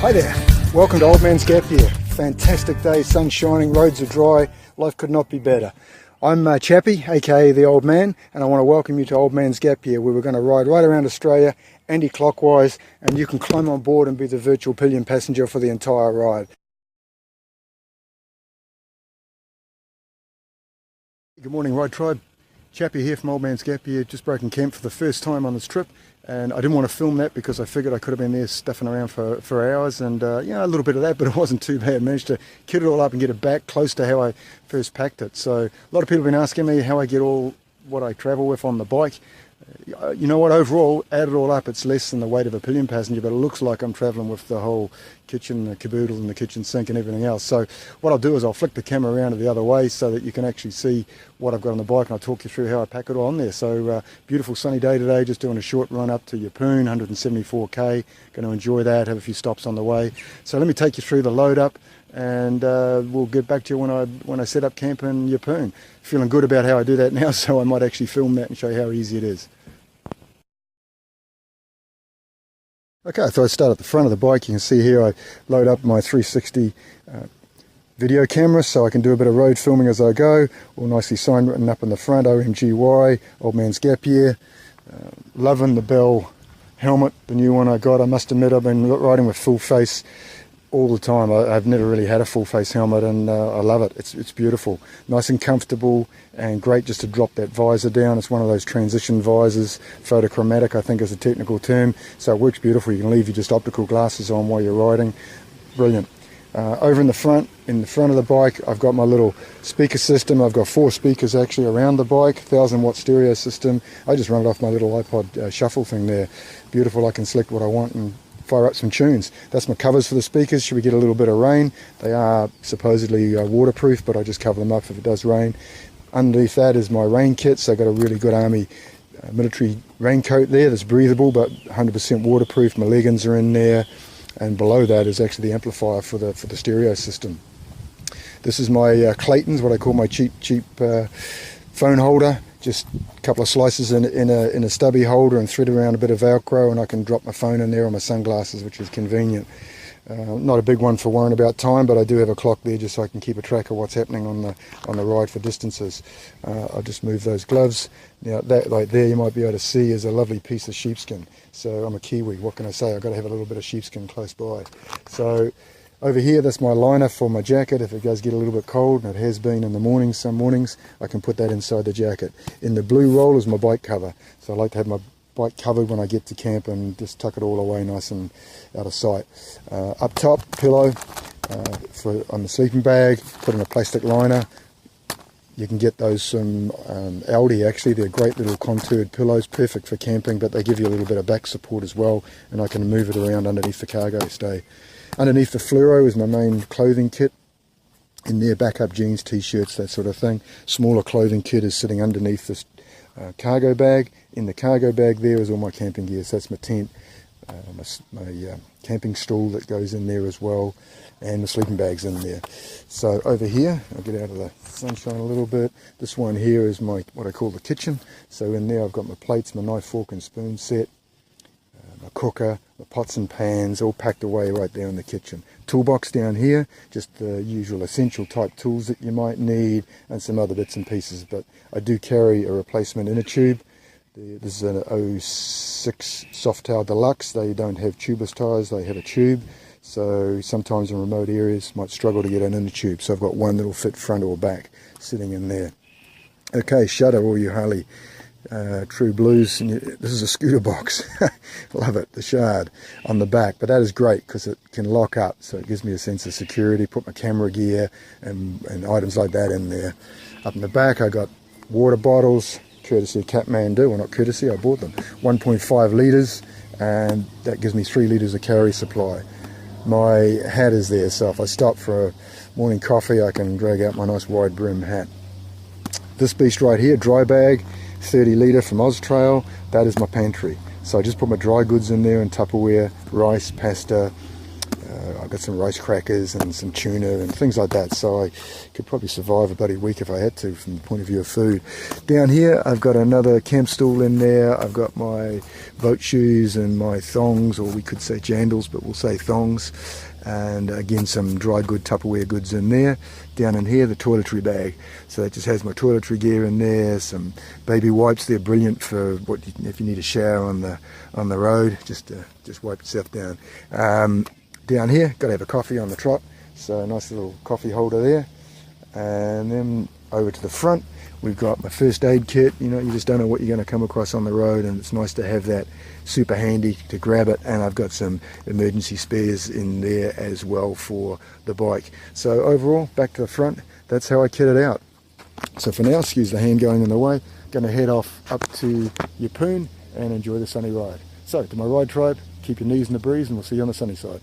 Hi there, welcome to Oldmansgapyear. Fantastic day, sun shining, roads are dry, life could not be better. I'm Chapee, aka the Old Man, and I want to welcome you to Oldmansgapyear, where we're going to ride right around Australia, anti-clockwise, and you can climb on board and be the virtual pillion passenger for the entire ride. Good morning, Ride Tribe. Chapee here from Oldmansgapyear, just broken camp for the first time on this trip, and I didn't want to film that because I figured I could have been there stuffing around for hours, and you know, a little bit of that, but it wasn't too bad. Managed to kit it all up and get it back close to how I first packed it. So a lot of people have been asking me how I get all what I travel with on the bike. You know what, overall, add it all up, it's less than the weight of a pillion passenger, but it looks like I'm travelling with the whole kitchen, the caboodle and the kitchen sink and everything else. So what I'll do is I'll flick the camera around to the other way so that you can actually see what I've got on the bike, and I'll talk you through how I pack it all on there. So beautiful sunny day today, just doing a short run up to Yeppoon, 174k, going to enjoy that, have a few stops on the way. So let me take you through the load up, and we'll get back to you when I set up camp in Yeppoon. Feeling good about how I do that now, so I might actually film that and show you how easy it is. Okay, so I start at the front of the bike. You can see here I load up my 360 video camera so I can do a bit of road filming as I go. All nicely sign written up in the front, OMGY, Oldmansgapyear. Loving the Bell helmet, the new one I got. I must admit I've been riding with full face all the time. I've never really had a full face helmet, and I love it. It's beautiful, nice and comfortable, and great just to drop that visor down. It's one of those transition visors, photochromatic I think is a technical term, so it works beautiful. You can leave your just optical glasses on while you're riding. Brilliant. Over in the front of the bike, I've got my little speaker system. I've got 4 speakers actually around the bike, 1000-watt stereo system. I just run it off my little iPod shuffle thing there. Beautiful, I can select what I want and fire up some tunes. That's my covers for the speakers. Should we get a little bit of rain? They are supposedly waterproof, but I just cover them up if it does rain. Underneath that is my rain kit, so I've got a really good army military raincoat there that's breathable but 100% waterproof. My leggings are in there, and below that is actually the amplifier for the stereo system. This is my Clayton's, what I call my cheap phone holder. Just a couple of slices in a stubby holder and thread around a bit of Velcro, and I can drop my phone in there or my sunglasses, which is convenient. Not a big one for worrying about time, but I do have a clock there just so I can keep a track of what's happening on the ride for distances. I'll just move those gloves. Now that right there you might be able to see is a lovely piece of sheepskin. So I'm a Kiwi, what can I say? I've got to have a little bit of sheepskin close by. So over here, that's my liner for my jacket. If it does get a little bit cold, and it has been in the mornings, some mornings, I can put that inside the jacket. In the blue roll is my bike cover. So I like to have my bike covered when I get to camp and just tuck it all away nice and out of sight. Up top, pillow on the sleeping bag, put in a plastic liner. You can get those from Aldi actually. They're great little contoured pillows, perfect for camping, but they give you a little bit of back support as well, and I can move it around underneath the cargo stay. Underneath the fluoro is my main clothing kit. In there, backup jeans, t-shirts, that sort of thing. Smaller clothing kit is sitting underneath this cargo bag. In the cargo bag there is all my camping gear. So that's my tent, my camping stool that goes in there as well, and the sleeping bag's in there. So over here, I'll get out of the sunshine a little bit. This one here is my what I call the kitchen. So in there I've got my plates, my knife, fork and spoon set, my cooker, the pots and pans, all packed away right there in the kitchen. Toolbox down here, just the usual essential type tools that you might need, and some other bits and pieces. But I do carry a replacement inner tube. This is an 06 Softail Deluxe. They don't have tubeless tyres, they have a tube. So sometimes in remote areas might struggle to get an inner tube. So I've got one that'll fit front or back sitting in there. Okay, shutter, all you Harley true blues. And this is a scooter box. Love it, the Shard on the back, but that is great because it can lock up, so it gives me a sense of security. Put my camera gear and items like that in there. Up in the back I got water bottles, courtesy of Kathmandu. Well, not courtesy, I bought them. 1.5 litres, and that gives me 3 litres of carry supply. My hat is there, so if I stop for a morning coffee I can drag out my nice wide brim hat. This beast right here, dry bag, 30 litre from Austrail, that is my pantry. So I just put my dry goods in there, and Tupperware, rice, pasta, I've got some rice crackers and some tuna and things like that, so I could probably survive a bloody week if I had to from the point of view of food. Down here I've got another camp stool in there. I've got my boat shoes and my thongs, or we could say jandals, but we'll say thongs, and again some dried good Tupperware goods in there. Down in here the toiletry bag, so it just has my toiletry gear in there, some baby wipes. They're brilliant for if you need a shower on the road, just wipe yourself down. Down here got to have a coffee on the trot, so a nice little coffee holder there. And then over to the front we've got my first aid kit. You just don't know what you're going to come across on the road, and it's nice to have that super handy to grab it. And I've got some emergency spares in there as well for the bike. So overall, back to the front, that's how I kit it out. So for now, excuse the hand going in the way, going to head off up to Yeppoon and enjoy the sunny ride. So to my ride tribe, keep your knees in the breeze, and we'll see you on the sunny side.